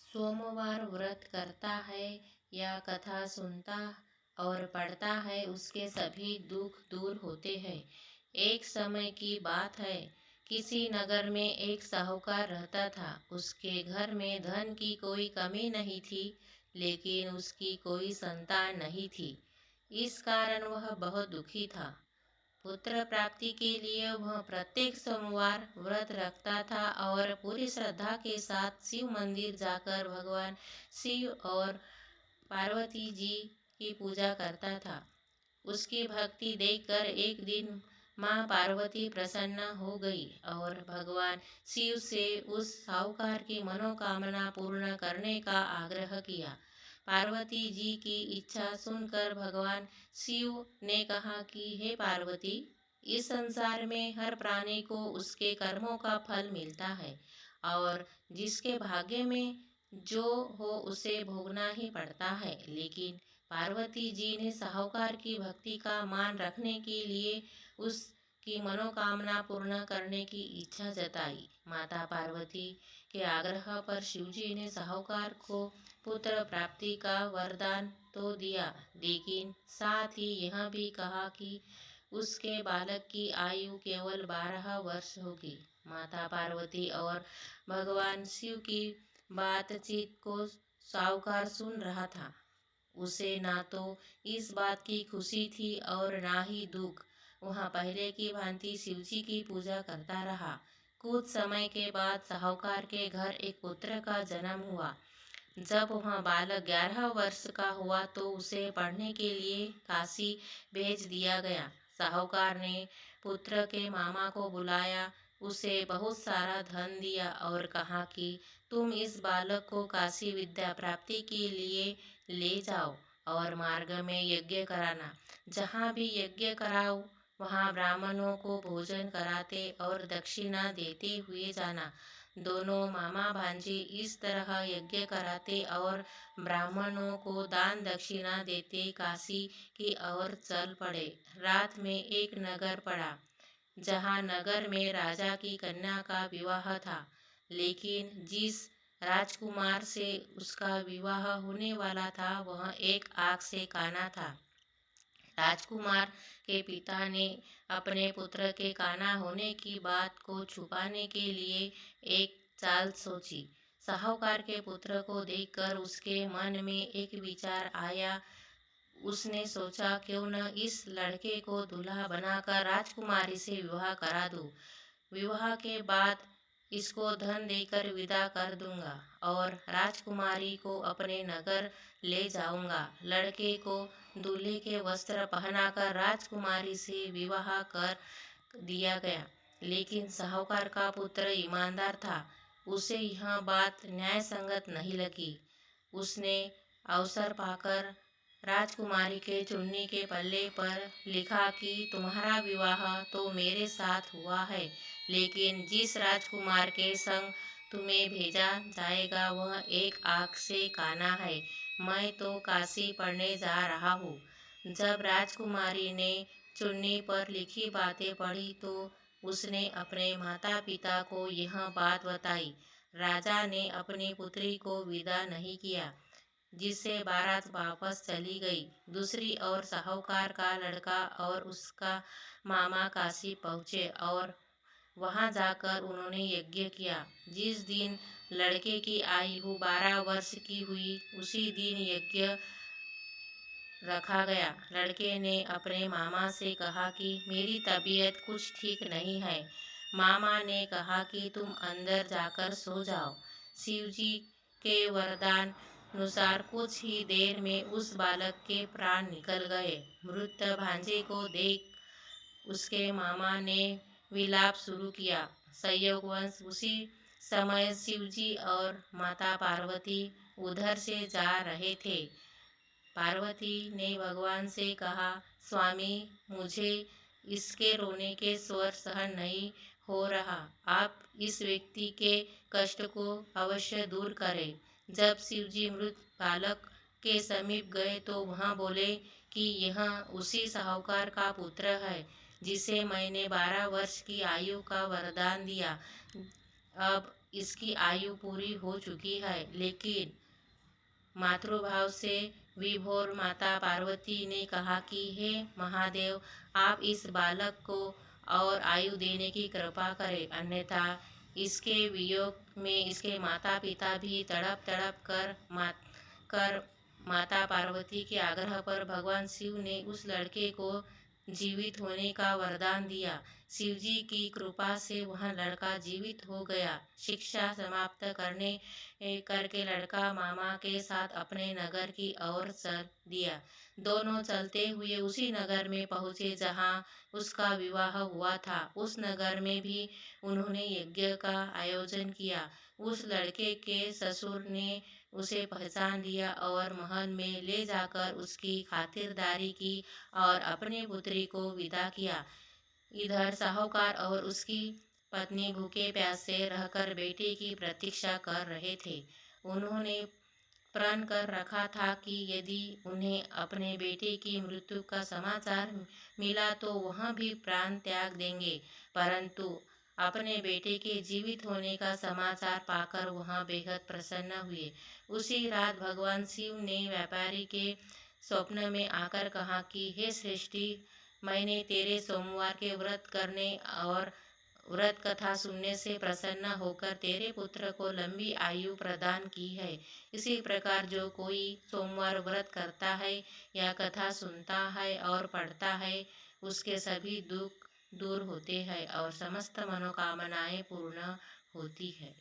सोमवार व्रत करता है या कथा सुनता और पढ़ता है उसके सभी दुख दूर होते हैं। एक समय की बात है, किसी नगर में एक साहूकार रहता था। उसके घर में धन की कोई कमी नहीं थी, लेकिन उसकी कोई संतान नहीं थी। इस कारण वह बहुत दुखी था। पुत्र प्राप्ति के लिए वह प्रत्येक सोमवार व्रत रखता था और पूरी श्रद्धा के साथ शिव मंदिर जाकर भगवान शिव और पार्वती जी की पूजा करता था। उसकी भक्ति देखकर एक दिन माँ पार्वती प्रसन्न हो गई और भगवान शिव से उस साहूकार की मनोकामना पूर्ण करने का आग्रह किया। पार्वती जी की इच्छा सुनकर भगवान शिव ने कहा कि हे पार्वती, इस संसार में हर प्राणी को उसके कर्मों का फल मिलता है और जिसके भाग्य में जो हो उसे भोगना ही पड़ता है। लेकिन पार्वती जी ने साहूकार की भक्ति का मान रखने के लिए उसकी मनोकामना पूर्ण करने की इच्छा जताई। माता पार्वती के आग्रह पर शिवजी ने साहूकार को पुत्र प्राप्ति का वरदान तो दिया, लेकिन साथ ही यह भी कहा कि उसके बालक की आयु केवल 12 वर्ष होगी। माता पार्वती और भगवान शिव की बातचीत को साहूकार सुन रहा था। उसे ना तो इस बात की खुशी थी और ना ही दुख। वह पहले की भांति शिवजी की पूजा करता रहा। कुछ समय के बाद साहूकार के घर एक पुत्र का जन्म हुआ। जब वह बालक 11 वर्ष का हुआ तो उसे पढ़ने के लिए काशी भेज दिया गया। साहूकार ने पुत्र के मामा को बुलाया, उसे बहुत सारा धन दिया और कहा कि तुम इस बालक को काशी विद्या प्राप्ति के लिए ले जाओ और मार्ग में यज्ञ कराना। जहाँ भी यज्ञ कराओ वहाँ ब्राह्मणों को भोजन कराते और दक्षिणा देते हुए जाना। दोनों मामा भांजे इस तरह यज्ञ कराते और ब्राह्मणों को दान दक्षिणा देते काशी की ओर चल पड़े। रात में एक नगर पड़ा, जहाँ नगर में राजा की कन्या का विवाह था, लेकिन जिस राजकुमार से उसका विवाह होने वाला था वह एक आँख से काना था। राजकुमार के पिता ने अपने पुत्र के काना होने की बात को छुपाने के लिए एक चाल सोची। साहूकार के पुत्र को देखकर उसके मन में एक विचार आया। उसने सोचा, क्यों न इस लड़के को दूल्हा बनाकर राजकुमारी से विवाह करा दूं। विवाह के बाद इसको धन देकर विदा कर दूंगा और राजकुमारी को अपने नगर ले जाऊंगा। लड़के को दूल्हे के वस्त्र पहनाकर राजकुमारी से विवाह कर दिया गया। लेकिन साहूकार का पुत्र ईमानदार था, उसे यह बात न्याय संगत नहीं लगी। उसने अवसर पाकर राजकुमारी के चुन्नी के पल्ले पर लिखा कि तुम्हारा विवाह तो मेरे साथ हुआ है, लेकिन जिस राजकुमार के संग तुम्हें भेजा जाएगा वह एक आँख से काना है। मैं तो काशी पढ़ने जा रहा हूँ। जब राजकुमारी ने चुन्नी पर लिखी बातें पढ़ी तो उसने अपने माता पिता को यह बात बताई। राजा ने अपनी पुत्री को विदा नहीं किया, जिससे बारात वापस चली गई। दूसरी ओर साहूकार का लड़का और उसका मामा काशी पहुँचे और वहां जाकर उन्होंने यज्ञ किया। जिस दिन लड़के की आयु 12 वर्ष की हुई उसी दिन यज्ञ रखा गया। लड़के ने अपने मामा से कहा कि मेरी तबीयत कुछ ठीक नहीं है। मामा ने कहा कि तुम अंदर जाकर सो जाओ। शिवजी के वरदान अनुसार कुछ ही देर में उस बालक के प्राण निकल गए। मृत भांजे को देख उसके मामा ने विलाप शुरू किया। संयोगवश उसी समय शिवजी और माता पार्वती उधर से जा रहे थे। पार्वती ने भगवान से कहा, स्वामी, मुझे इसके रोने के स्वर सहन नहीं हो रहा। आप इस व्यक्ति के कष्ट को अवश्य दूर करें। जब शिवजी मृत बालक के समीप गए तो वह बोले कि यह उसी साहूकार का पुत्र है जिसे मैंने 12 वर्ष की आयु का वरदान दिया। अब इसकी आयु पूरी हो चुकी है। लेकिन मातृभाव से विभोर माता पार्वती ने कहा कि हे महादेव, आप इस बालक को और आयु देने की कृपा करें, अन्यथा इसके वियोग में इसके माता पिता भी तड़प तड़प कर माता पार्वती के आग्रह पर भगवान शिव ने उस लड़के को जीवित होने का वरदान दिया। शिवजी की कृपा से वह लड़का जीवित हो गया। शिक्षा समाप्त करके लड़का मामा के साथ अपने नगर की ओर चल दिया। दोनों चलते हुए उसी नगर में पहुंचे जहां उसका विवाह हुआ था। उस नगर में भी उन्होंने यज्ञ का आयोजन किया। उस लड़के के ससुर ने उसे पहचान लिया और महल में ले जाकर उसकी खातिरदारी की और अपनी पुत्री को विदा किया। इधर साहूकार और उसकी पत्नी भूखे प्यासे रहकर बेटे की प्रतीक्षा कर रहे थे। उन्होंने प्रण कर रखा था कि यदि उन्हें अपने बेटे की मृत्यु का समाचार मिला तो वह भी प्राण त्याग देंगे, परंतु अपने बेटे के जीवित होने का समाचार पाकर वह बेहद प्रसन्न हुए। उसी रात भगवान शिव ने व्यापारी के स्वप्न में आकर कहा कि हे श्रेष्ठी, मैंने तेरे सोमवार के व्रत करने और व्रत कथा सुनने से प्रसन्न होकर तेरे पुत्र को लंबी आयु प्रदान की है। इसी प्रकार जो कोई सोमवार व्रत करता है या कथा सुनता है और पढ़ता है, उसके सभी दुख दूर होते हैं और समस्त मनोकामनाएं पूर्ण होती है।